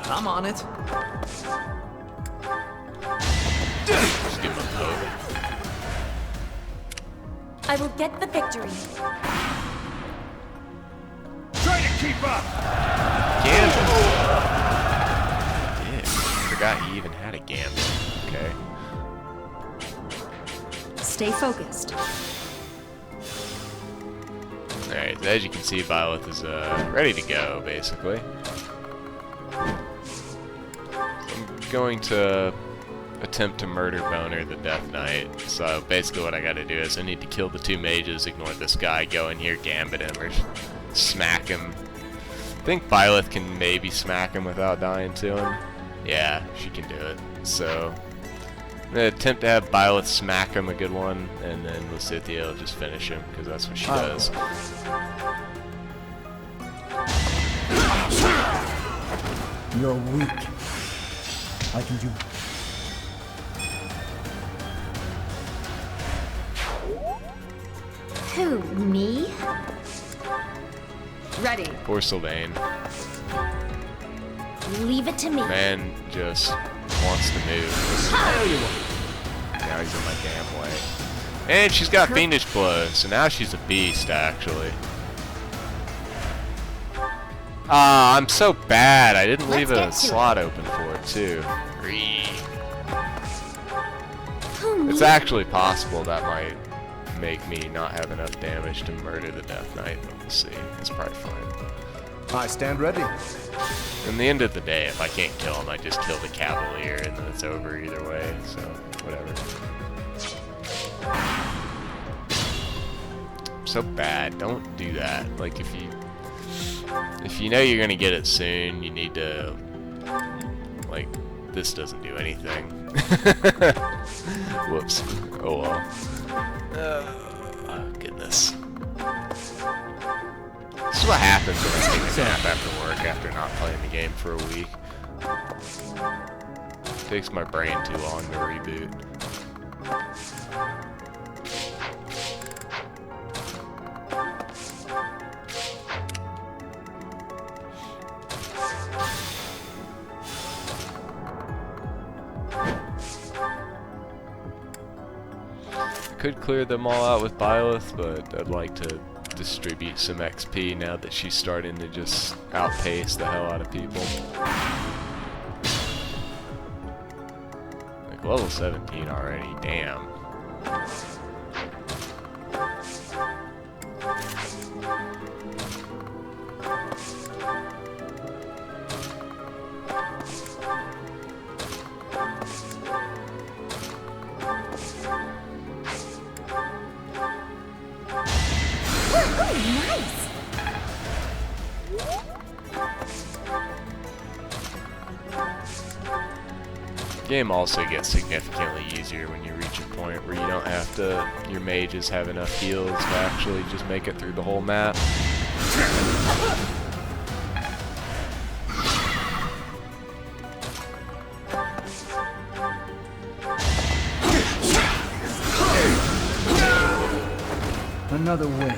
I'm on it. Just give him a poke. I will get the victory. Try to keep up! Gambit! Forgot he even had a gambit. Okay. Stay focused. Alright, as you can see, Violet is ready to go, basically. I'm going to attempt to murder Boner the Death Knight. So basically what I gotta do is I need to kill the two mages, ignore this guy, go in here, gambit him, or smack him. I think Violet can maybe smack him without dying to him. Yeah, she can do it. So I'm gonna attempt to have Violet smack him a good one, and then Lysithea will just finish him, because that's what she does. You're weak. I can do. Who, me? Ready. Poor Sylvain. Leave it to me. Man just wants to move. Now he's in my damn way. And she's got Fiendish Blow, so now she's a beast, actually. I'm so bad. I didn't leave a slot open for it, too. It's actually possible that might make me not have enough damage to murder the Death Knight, but we'll see. It's probably fine. I stand ready. In the end of the day, if I can't kill him, I just kill the Cavalier, and then it's over either way, so whatever. So bad. Don't do that. Like, if you know you're gonna get it soon, you need to, like, this doesn't do anything. Whoops. Oh well. Oh, goodness. This is what happens when I take a nap after work after not playing the game for a week. It takes my brain too long to reboot. I could clear them all out with Byleth, but I'd like to distribute some XP now that she's starting to just outpace the hell out of people. Like level 17 already, damn. The game also gets significantly easier when you reach a point where you don't have to, your mages have enough heals to actually just make it through the whole map. Another win.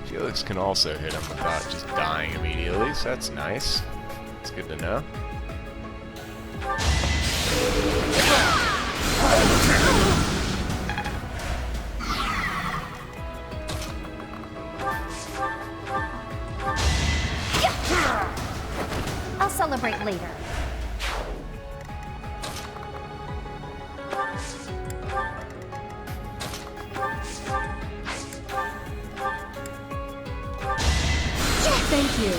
Felix can also hit him without just dying immediately, so that's nice. It's good to know. Thank you.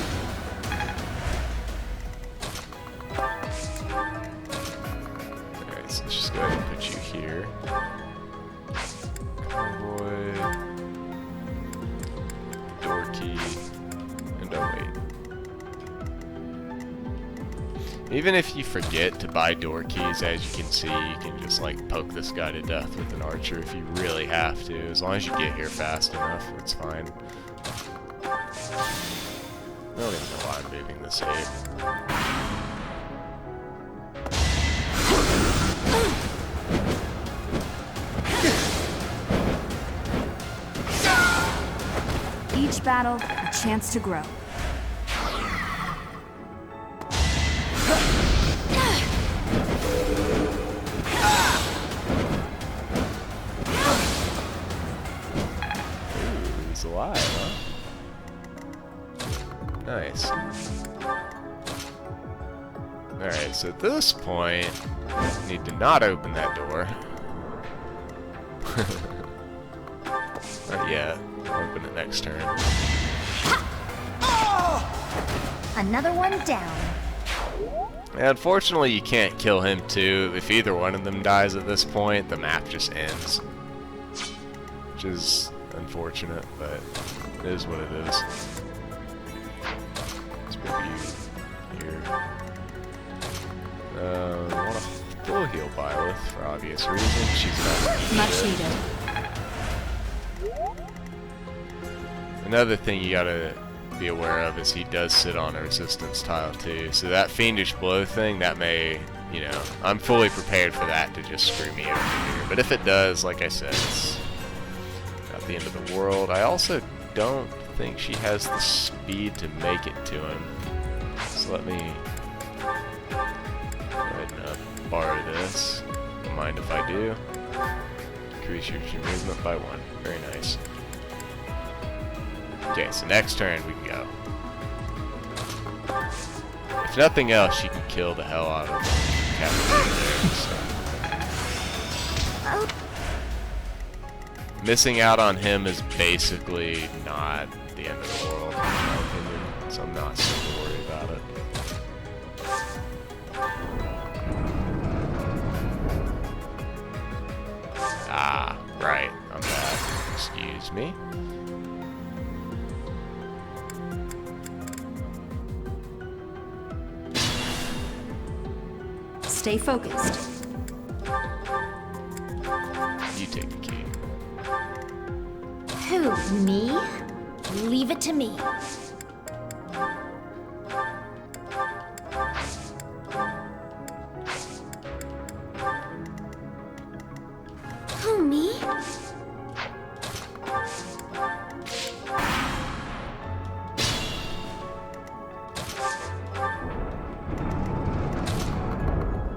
Alright, so let's just go ahead and put you here. Convoy. Door key. And oh wait. Even if you forget to buy door keys, as you can see, you can just like poke this guy to death with an archer if you really have to. As long as you get here fast enough, it's fine. I don't even know why I'm moving this ape. Each battle, a chance to grow. Ooh, he's alive, huh? Nice. Alright, so at this point, need to not open that door. Not yet. Open it next turn. Another one down. Yeah, unfortunately, you can't kill him too. If either one of them dies at this point, the map just ends. Which is unfortunate, but it is what it is. Let's move you here. I want a full heal Byleth for obvious reasons. She's not Much needed. Another thing you gotta be aware of is he does sit on a resistance tile too. So that fiendish blow thing, that may, you know, I'm fully prepared for that to just screw me over here. But if it does, like I said, it's not the end of the world. I also don't think she has the speed to make it to him. So let me go ahead and borrow this. Don't mind if I do. Increase your movement by 1. Very nice. Okay, so next turn we can go. If nothing else, you can kill the hell out of Captain there. So. Missing out on him is basically not the end of the world, in my opinion, so I'm not super worried about it. Ah, right, I'm bad. Excuse me. Stay focused. You take the key. Who, me? Leave it to me. Who, me?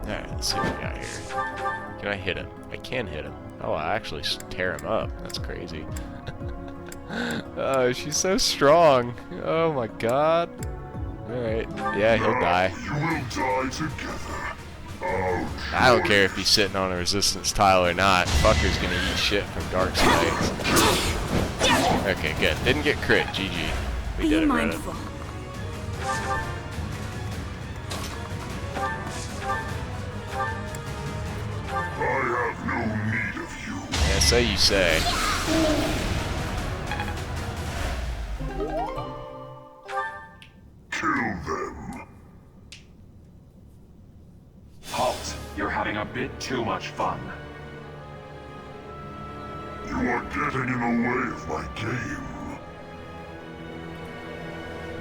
Alright, let's see what we got here. Can I hit him? I can hit him. Oh, I actually tear him up. That's crazy. Oh, she's so strong. Oh my god. Alright. Yeah, he'll die. You will die together. Ouch. I don't care if he's sitting on a resistance tile or not. Fucker's gonna eat shit from dark spikes. Okay, good. Didn't get crit. GG. We did it, Reddit. I have no need of you. Yeah, so you say. Kill them. Halt! You're having a bit too much fun. You are getting in the way of my game.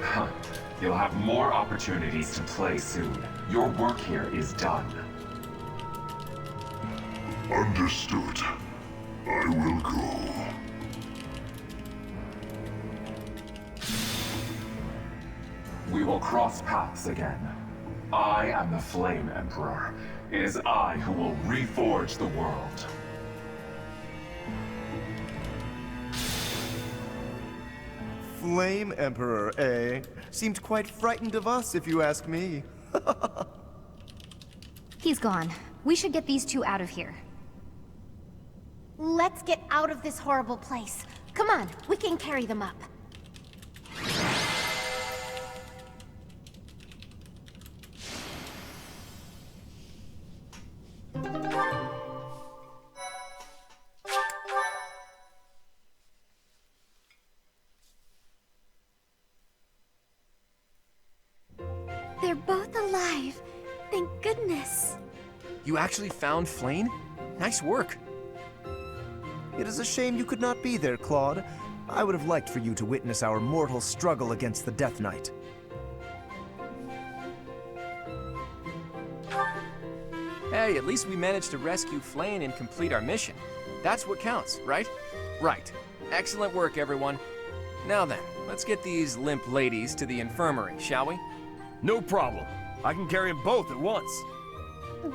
Huh. You'll have more opportunities to play soon. Your work here is done. Understood. I will go. We will cross paths again. I am the Flame Emperor. It is I who will reforge the world. Flame Emperor, eh? Seemed quite frightened of us, if you ask me. He's gone. We should get these two out of here. Let's get out of this horrible place. Come on, we can carry them up. You actually found Flayn? Nice work. It is a shame you could not be there, Claude. I would have liked for you to witness our mortal struggle against the Death Knight. Hey, at least we managed to rescue Flayn and complete our mission. That's what counts, right? Right. Excellent work, everyone. Now then, let's get these limp ladies to the infirmary, shall we? No problem. I can carry them both at once.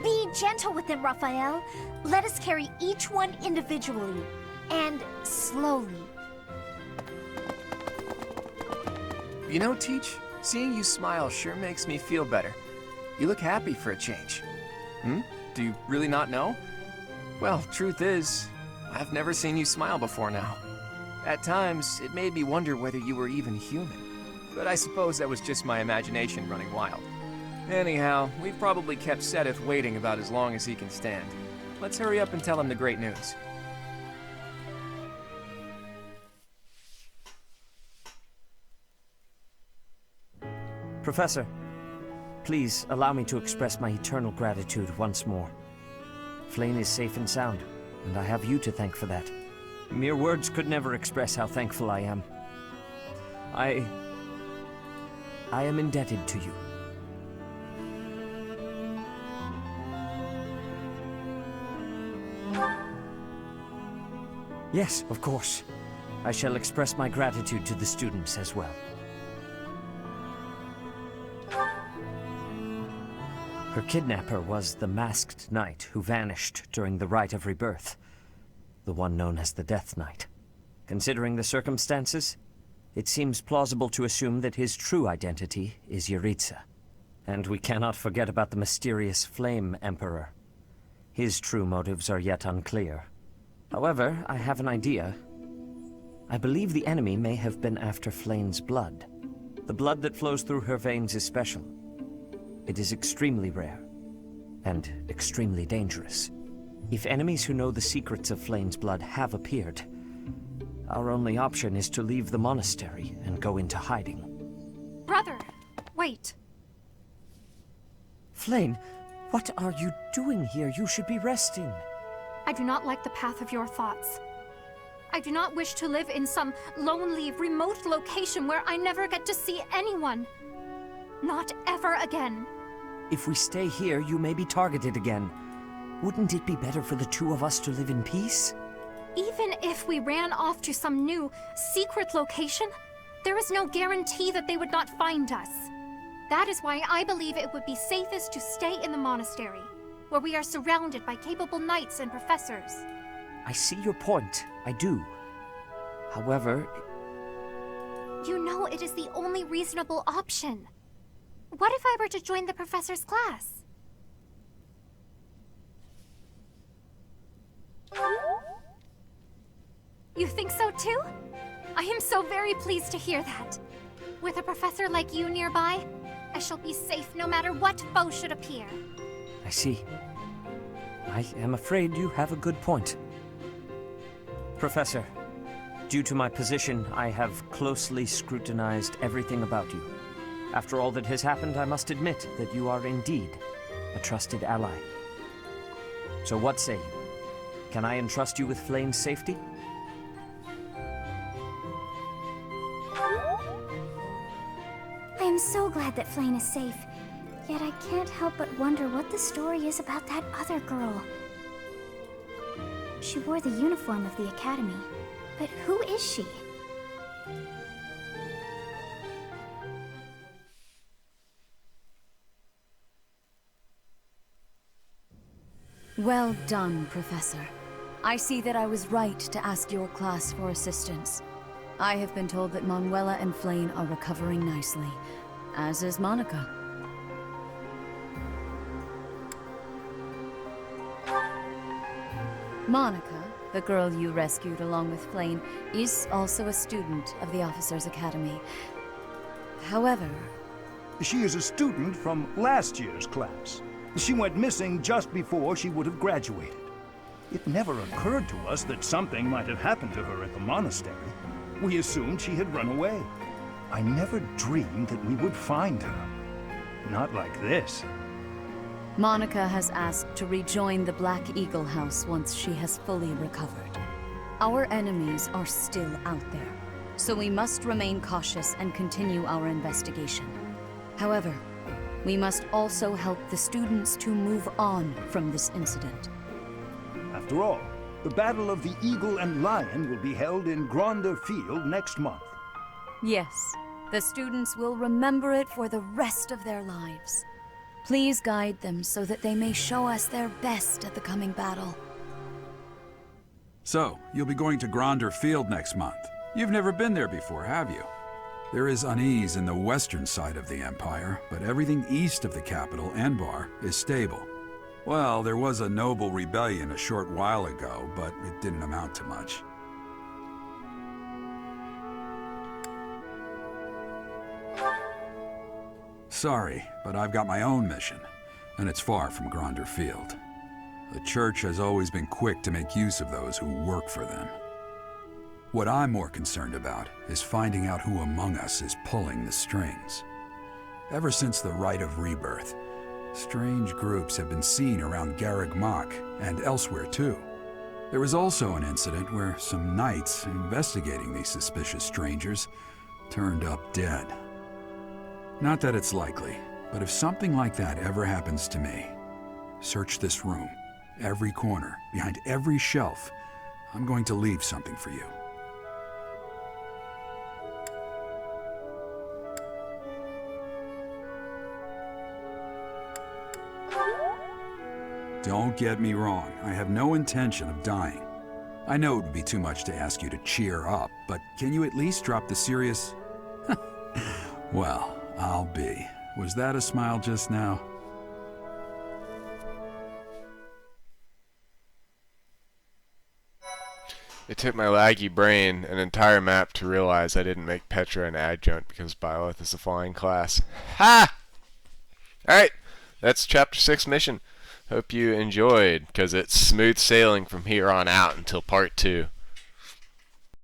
Be gentle with them, Raphael. Let us carry each one individually. And slowly. You know, Teach, seeing you smile sure makes me feel better. You look happy for a change. Do you really not know? Well, truth is, I've never seen you smile before now. At times, it made me wonder whether you were even human. But I suppose that was just my imagination running wild. Anyhow, we've probably kept Sedith waiting about as long as he can stand. Let's hurry up and tell him the great news. Professor, please allow me to express my eternal gratitude once more. Flayn is safe and sound, and I have you to thank for that. Mere words could never express how thankful I am. I am indebted to you. Yes, of course. I shall express my gratitude to the students as well. Her kidnapper was the masked knight who vanished during the Rite of Rebirth, the one known as the Death Knight. Considering the circumstances, it seems plausible to assume that his true identity is Yaritza. And we cannot forget about the mysterious Flame Emperor. His true motives are yet unclear. However, I have an idea. I believe the enemy may have been after Flayn's blood. The blood that flows through her veins is special. It is extremely rare, and extremely dangerous. If enemies who know the secrets of Flayn's blood have appeared, our only option is to leave the monastery and go into hiding. Brother, wait. Flayn, what are you doing here? You should be resting. I do not like the path of your thoughts. I do not wish to live in some lonely, remote location where I never get to see anyone. Not ever again. If we stay here, you may be targeted again. Wouldn't it be better for the two of us to live in peace? Even if we ran off to some new, secret location, there is no guarantee that they would not find us. That is why I believe it would be safest to stay in the monastery, where we are surrounded by capable knights and professors. I see your point. I do. However... You know it is the only reasonable option. What if I were to join the professor's class? You think so too? I am so very pleased to hear that. With a professor like you nearby, I shall be safe no matter what foe should appear. I see. I am afraid you have a good point. Professor, due to my position, I have closely scrutinized everything about you. After all that has happened, I must admit that you are indeed a trusted ally. So what say you? Can I entrust you with Flayn's safety? I am so glad that Flayn is safe. Yet I can't help but wonder what the story is about that other girl. She wore the uniform of the Academy. But who is she? Well done, Professor. I see that I was right to ask your class for assistance. I have been told that Manuela and Flayn are recovering nicely, as is Monica. Monica, the girl you rescued along with Flayn, is also a student of the Officers' Academy. However... She is a student from last year's class. She went missing just before she would have graduated. It never occurred to us that something might have happened to her at the monastery. We assumed she had run away. I never dreamed that we would find her. Not like this. Monica has asked to rejoin the Black Eagle House once she has fully recovered. Our enemies are still out there, so we must remain cautious and continue our investigation. However, we must also help the students to move on from this incident. After all, the Battle of the Eagle and Lion will be held in Gronder Field next month. Yes, the students will remember it for the rest of their lives. Please guide them so that they may show us their best at the coming battle. So, you'll be going to Gronder Field next month. You've never been there before, have you? There is unease in the western side of the Empire, but everything east of the capital, Enbar, is stable. Well, there was a noble rebellion a short while ago, but it didn't amount to much. Sorry, but I've got my own mission, and it's far from Gronder Field. The Church has always been quick to make use of those who work for them. What I'm more concerned about is finding out who among us is pulling the strings. Ever since the Rite of Rebirth, strange groups have been seen around Garreg Mach and elsewhere too. There was also an incident where some knights investigating these suspicious strangers turned up dead. Not that it's likely, but if something like that ever happens to me, search this room, every corner, behind every shelf. I'm going to leave something for you. Don't get me wrong, I have no intention of dying. I know it would be too much to ask you to cheer up, but can you at least drop the serious... Well, I'll be. Was that a smile just now? It took my laggy brain an entire map to realize I didn't make Petra an adjunct because Byleth is a flying class. Ha! Alright, that's Chapter 6 mission. Hope you enjoyed, because it's smooth sailing from here on out until Part 2.